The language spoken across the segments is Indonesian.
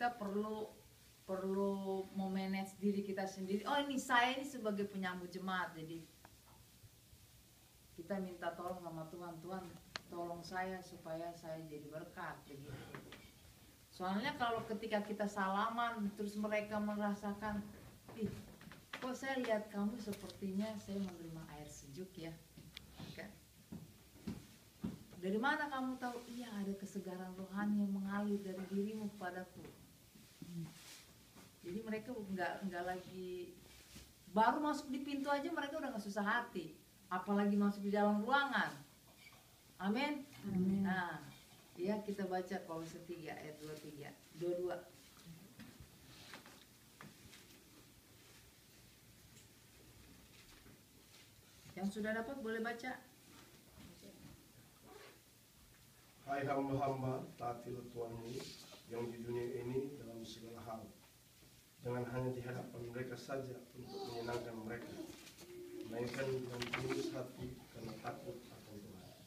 kita perlu memanage diri kita sendiri. Oh, ini saya ini sebagai penyambut jemaat, jadi kita minta tolong sama Tuhan, Tuhan tolong saya supaya saya jadi berkat begitu. Soalnya kalau ketika kita salaman terus mereka merasakan, ih, kok saya lihat kamu sepertinya saya menerima air sejuk ya, kan? Dari mana kamu tahu? Iya, ada kesegaran rohani yang mengalir dari dirimu kepadaku. Jadi mereka nggak lagi, baru masuk di pintu aja mereka udah nggak susah hati, apalagi masuk di dalam ruangan. Amin. Nah, ya kita baca Kolose 3 ayat 22. Yang sudah dapat boleh baca. Hai hamba-hamba, taatilah Tuhanmu yang di dunia ini dalam segala hal. Jangan hanya di hadapan mereka saja untuk menyenangkan mereka, melainkan dengan tulus hati karena takut akan Tuhan.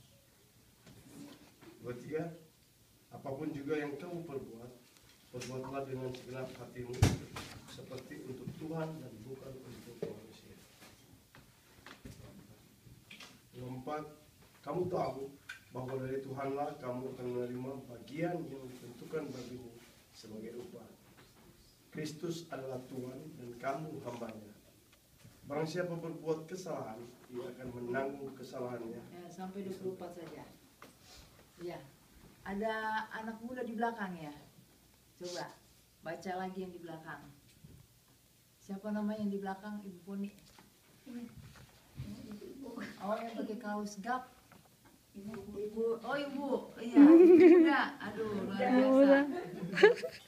23. Apapun juga yang kamu perbuat, perbuatlah dengan segenap hatimu, seperti untuk Tuhan dan bukan untuk manusia. 4. Kamu tahu bahwa dari Tuhanlah kamu akan menerima bagian yang ditentukan bagimu sebagai upah. Kristus adalah Tuhan dan kamu hambanya. Barang siapa berbuat kesalahan, ia akan menanggung kesalahannya. Ya, sampai 24 saja. Ya, ada anak muda di belakang ya. Coba baca lagi yang di belakang. Siapa namanya yang di belakang? Ibu Poni. Oh, yang pakai kaos gap. Ibu, oh ibu, iya, ibu muda. Aduh, luar biasa.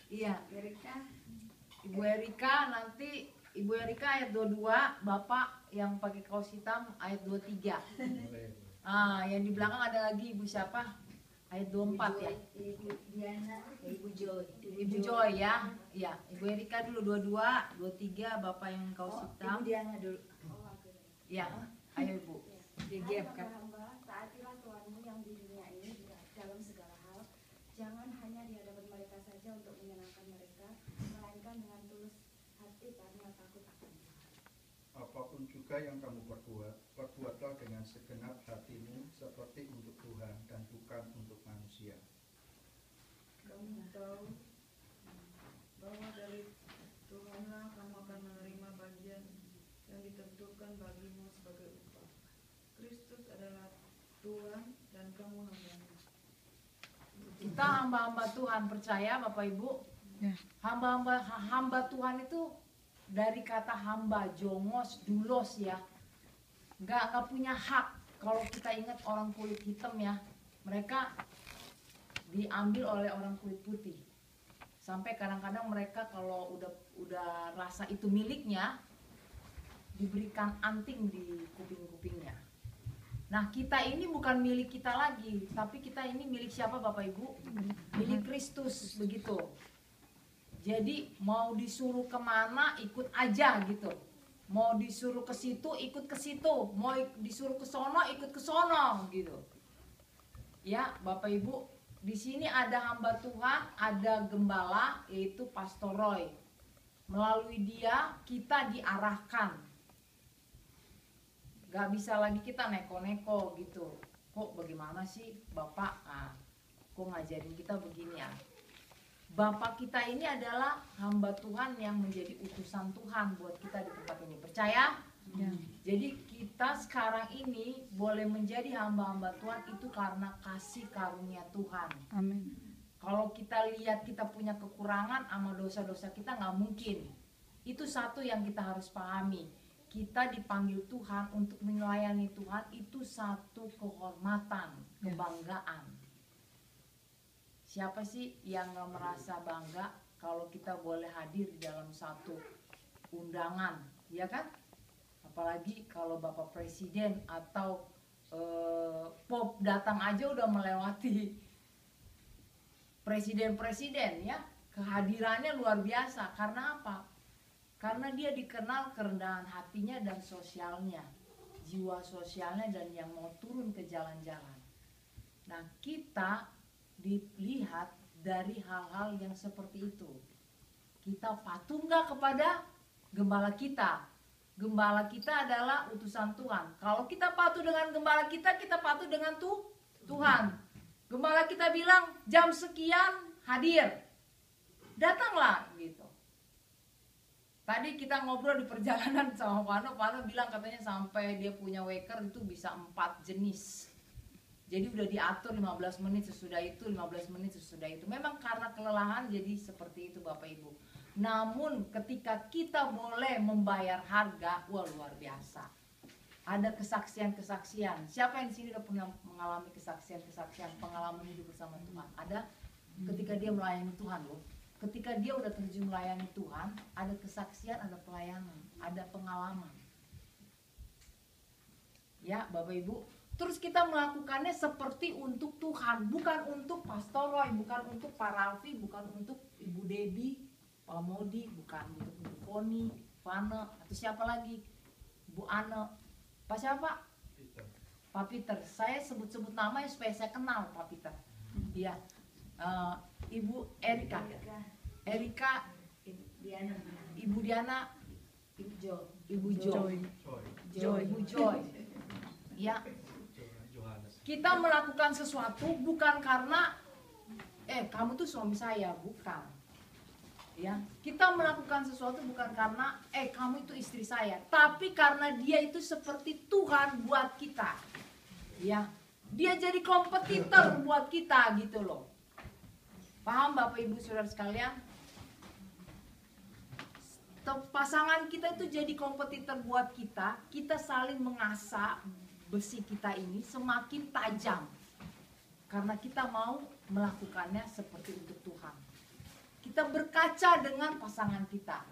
Iya, Ibu Erika, nanti Ibu Erika ayat 22, Bapak yang pakai kaos hitam ayat 23. Yang di belakang ada lagi Ibu siapa? Ayat 24 ya. Ibu Diana, Ibu Joy. Ibu Joy ya. Iya, Ibu Erika dulu 22, 23, Bapak yang kaos hitam. Ibu Diana dulu. Ya, ayo Ibu. DGF kan. Hamba, taatilah Tuhanmu yang di dunia ini dalam segala hal. Jangan hanya di hadapan mereka saja untuk menyenangkan mereka, melainkan dengan tulus hati karena takut akan Tuhan. Apapun juga yang kamu perbuat, perbuatlah dengan segenap hatimu seperti untuk Tuhan dan bukan untuk manusia. Kamu tahu bahwa dari Tuhanlah kamu akan menerima bagian yang ditentukan bagimu sebagai upah. Kristus adalah Tuhan dan kamu hambanya. Kita hamba-hamba Tuhan, percaya Bapak Ibu? Hamba Tuhan itu dari kata hamba, jongos, dulos ya. Nggak punya hak. Kalau kita ingat orang kulit hitam ya, mereka diambil oleh orang kulit putih. Sampai kadang-kadang mereka kalau udah rasa itu miliknya, diberikan anting di kuping-kupingnya. Nah, kita ini bukan milik kita lagi, tapi kita ini milik siapa Bapak Ibu? Milik Kristus, begitu. Jadi mau disuruh kemana ikut aja gitu. Mau disuruh ke situ ikut ke situ, mau disuruh ke sono ikut ke sono gitu. Ya, Bapak Ibu, di sini ada hamba Tuhan, ada gembala yaitu Pastor Roy. Melalui dia kita diarahkan. Gak bisa lagi kita neko-neko gitu. Kok bagaimana sih Bapak? Kok ngajarin kita begini ya? Bapak kita ini adalah hamba Tuhan yang menjadi utusan Tuhan buat kita di tempat ini. Percaya? Ya. Jadi kita sekarang ini boleh menjadi hamba-hamba Tuhan itu karena kasih karunia Tuhan. Amin. Kalau kita lihat kita punya kekurangan sama dosa-dosa kita nggak mungkin. Itu satu yang kita harus pahami. Kita dipanggil Tuhan untuk melayani Tuhan itu satu kehormatan, kebanggaan. Siapa sih yang gak merasa bangga kalau kita boleh hadir di dalam satu undangan, ya kan? Apalagi kalau Bapak Presiden atau Pop datang aja udah melewati presiden-presiden ya. Kehadirannya luar biasa. Karena apa? Karena dia dikenal kerendahan hatinya dan sosialnya, jiwa sosialnya dan yang mau turun ke jalan-jalan. Nah, kita dilihat dari hal-hal yang seperti itu. Kita patuh nggak kepada gembala kita? Gembala kita adalah utusan Tuhan. Kalau kita patuh dengan gembala kita patuh dengan Tuhan. Gembala kita bilang jam sekian hadir, datanglah gitu. Tadi kita ngobrol di perjalanan sama Pano bilang katanya sampai dia punya waker itu bisa 4 jenis. Jadi udah diatur 15 menit sesudah itu, 15 menit sesudah itu. Memang karena kelelahan jadi seperti itu Bapak Ibu. Namun ketika kita boleh membayar harga, wah luar biasa. Ada kesaksian-kesaksian. Siapa yang di sini udah pernah mengalami kesaksian-kesaksian, pengalaman hidup bersama Tuhan? Ada ketika dia melayani Tuhan loh. Ketika dia udah terjun melayani Tuhan, ada kesaksian, ada pelayanan, ada pengalaman. Ya Bapak Ibu, terus kita melakukannya seperti untuk Tuhan, bukan untuk Pastor Roy, bukan untuk Pak Ralfi, bukan untuk Ibu Debbie, Pak Modi, bukan untuk Ibu Foni, Fana, atau siapa lagi, Bu Ana, Pak siapa? Peter. Pak Peter. Saya sebut-sebut namanya supaya saya kenal Pak Peter. Iya. Ibu Erika, Ibu Diana, Ibu Joy, Ibu Joy. Ya. Johannes. Kita melakukan sesuatu bukan karena kamu tuh suami saya, bukan. Ya, kita melakukan sesuatu bukan karena kamu itu istri saya, tapi karena dia itu seperti Tuhan buat kita. Ya, dia jadi kompetitor buat kita gitu loh. Paham Bapak Ibu Saudara sekalian? Pasangan kita itu jadi kompetitor buat kita. Kita saling mengasah besi kita ini semakin tajam. Karena kita mau melakukannya seperti untuk Tuhan. Kita berkaca dengan pasangan kita.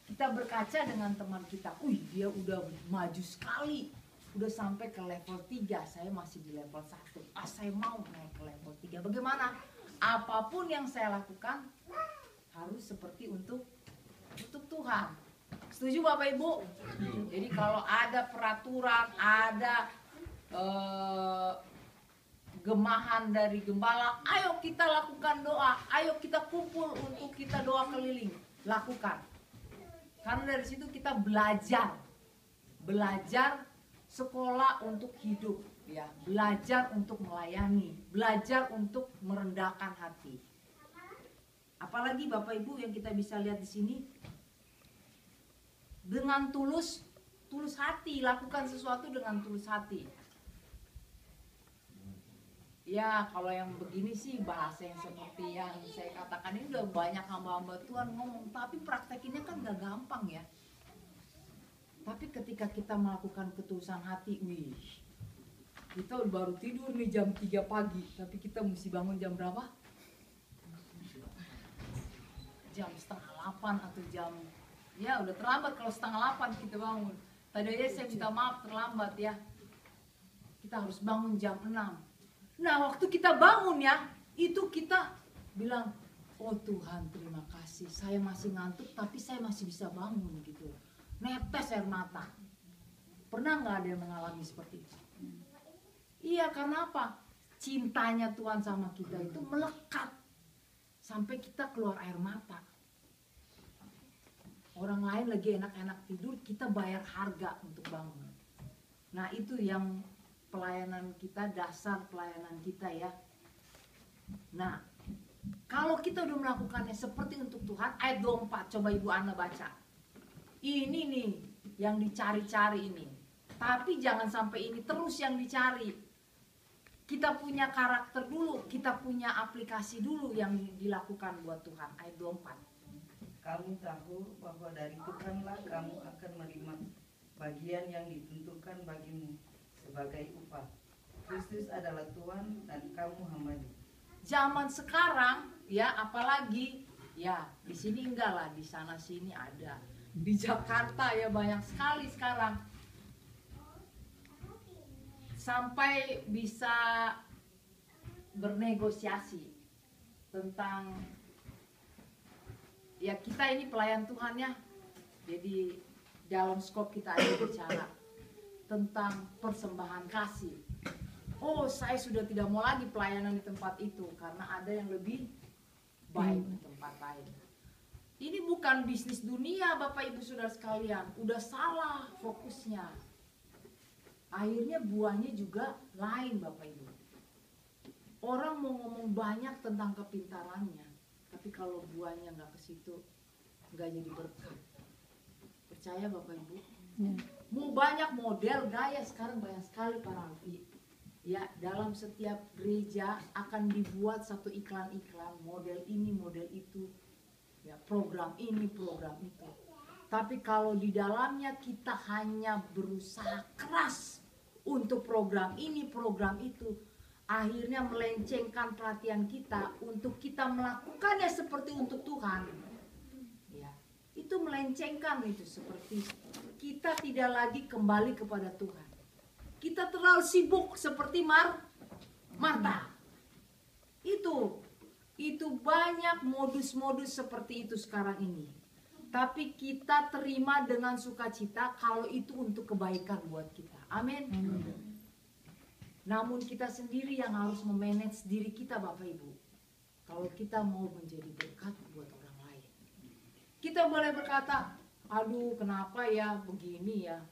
Kita berkaca dengan teman kita. Dia udah maju sekali. Udah sampai ke level 3. Saya masih di level 1. Saya mau naik ke level 3. Bagaimana? Apapun yang saya lakukan harus seperti untuk Tuhan. Setuju Bapak Ibu? Jadi kalau ada peraturan, ada gemahan dari gembala, ayo kita lakukan doa, ayo kita kumpul untuk kita doa keliling, lakukan. Karena dari situ kita belajar sekolah untuk hidup, ya, belajar untuk melayani, belajar untuk merendahkan hati. Apalagi Bapak Ibu yang kita bisa lihat di sini, dengan tulus hati, lakukan sesuatu dengan tulus hati. Ya kalau yang begini sih bahasa yang seperti yang saya katakan ini udah banyak hamba-hamba Tuhan ngomong, tapi praktekinnya kan gak gampang ya. Tapi ketika kita melakukan ketulusan hati, kita baru tidur nih jam 3 pagi, tapi kita mesti bangun jam berapa? Jam 7:30 atau jam, ya udah terlambat kalau 7:30 kita bangun. Tadi aja saya minta maaf terlambat ya. Kita harus bangun jam 6. Nah waktu kita bangun ya, itu kita bilang, oh Tuhan terima kasih, saya masih ngantuk tapi saya masih bisa bangun gitu. Netes air mata. Pernah gak ada yang mengalami seperti itu? Iya, karena apa? Cintanya Tuhan sama kita itu melekat sampai kita keluar air mata. Orang lain lagi enak-enak tidur, kita bayar harga untuk bangun. Nah itu yang pelayanan kita, dasar pelayanan kita ya. Nah, kalau kita udah melakukannya seperti untuk Tuhan, ayat 24, coba Ibu Ana baca. Ini nih yang dicari-cari ini. Tapi jangan sampai ini terus yang dicari. Kita punya karakter dulu, kita punya aplikasi dulu yang dilakukan buat Tuhan. Ayat 24. Kamu tahu bahwa dari Tuhanlah kamu akan menerima bagian yang ditentukan bagimu sebagai upah. Kristus adalah Tuhan dan kamu hamba-Nya. Zaman sekarang ya, apalagi ya di sini enggak lah, di sana sini ada. Di Jakarta ya banyak sekali sekarang. Sampai bisa bernegosiasi tentang ya kita ini pelayan Tuhan ya. Jadi dalam skop kita ada bicara tentang persembahan kasih. Oh, saya sudah tidak mau lagi pelayanan di tempat itu karena ada yang lebih baik di tempat lain. Ini bukan bisnis dunia Bapak Ibu Saudara sekalian. Udah salah fokusnya. Akhirnya buahnya juga lain Bapak Ibu. Orang mau ngomong banyak tentang kepintarannya, tapi kalau buahnya nggak ke situ, nggak jadi berkat. Percaya Bapak Ibu? Mau banyak model gaya, sekarang banyak sekali para alfi. Ya, dalam setiap gereja akan dibuat satu iklan-iklan, model ini, model itu, ya, program ini, program itu. Tapi kalau di dalamnya kita hanya berusaha keras untuk program ini, program itu, akhirnya melencengkan perhatian kita untuk kita melakukannya seperti untuk Tuhan. Ya, itu melencengkan itu, seperti kita tidak lagi kembali kepada Tuhan. Kita terlalu sibuk seperti Marta. Itu banyak modus-modus seperti itu sekarang ini. Tapi kita terima dengan sukacita kalau itu untuk kebaikan buat kita. Amin. Namun kita sendiri yang harus memanage diri kita Bapak Ibu. Kalau kita mau menjadi berkat buat orang lain. Kita boleh berkata, aduh kenapa ya begini ya,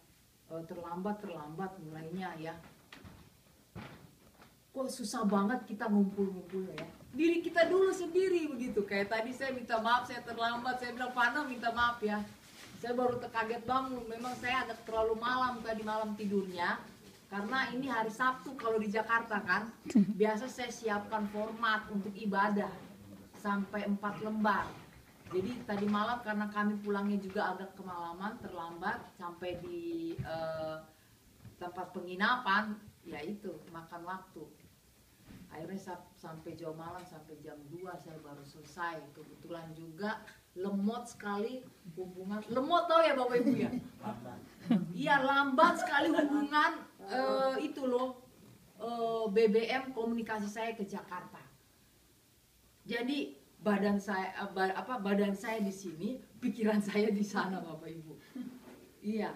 terlambat mulainya ya. Kok susah banget kita ngumpul-ngumpul ya. Diri kita dulu sendiri begitu. Kayak tadi saya minta maaf, saya terlambat. Saya bilang, Fana minta maaf ya. Saya baru terkaget bangun. Memang saya agak terlalu malam tadi malam tidurnya. Karena ini hari Sabtu kalau di Jakarta kan. Biasa saya siapkan format untuk ibadah. Sampai 4 lembar. Jadi tadi malam karena kami pulangnya juga agak kemalaman, terlambat. Sampai di tempat penginapan. Ya itu, makan waktu. Akhirnya sampai jauh malam, sampai jam 2 saya baru selesai. Kebetulan juga lemot sekali hubungan. Lemot tau ya Bapak Ibu ya? Iya, lambat sekali hubungan itu loh, BBM komunikasi saya ke Jakarta. Jadi badan saya di sini, pikiran saya di sana Bapak Ibu. Iya,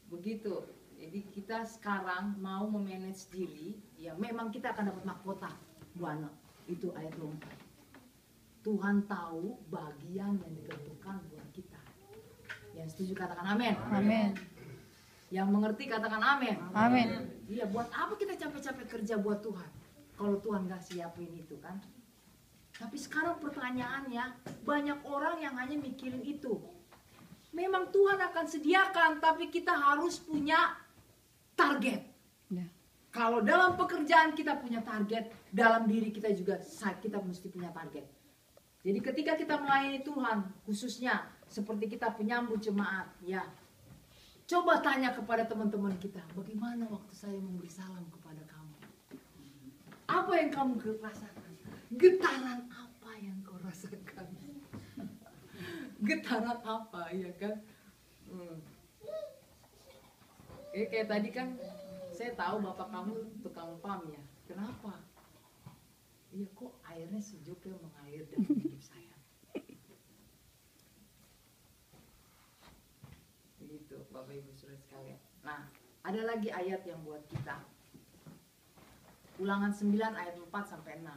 begitu. Jadi kita sekarang mau memanage diri, ya memang kita akan dapat mahkota. Buana, itu ayat 24. Tuhan tahu bagian yang ditentukan buat kita. Yang setuju katakan amin. Amin. Yang mengerti katakan amin. Amin. Iya, buat apa kita capek-capek kerja buat Tuhan? Kalau Tuhan gak siapin itu kan. Tapi sekarang pertanyaannya, banyak orang yang hanya mikirin itu. Memang Tuhan akan sediakan, tapi kita harus punya target. Ya. Kalau dalam pekerjaan kita punya target, dalam diri kita juga kita mesti punya target. Jadi ketika kita melayani Tuhan, khususnya seperti kita penyambut jemaat, ya, coba tanya kepada teman-teman kita, bagaimana waktu saya memberi salam kepada kamu? Apa yang kamu rasakan? Getaran apa yang kau rasakan? Getaran apa, ya kan? Kayak tadi kan saya tahu bapak kamu tukang pam ya. Kenapa? Iya, kok airnya sejuk ya mengalir dalam hidup saya. Begitu Bapak Ibu Saudara sekalian. Nah, ada lagi ayat yang buat kita. Ulangan 9 ayat 4 sampai 6.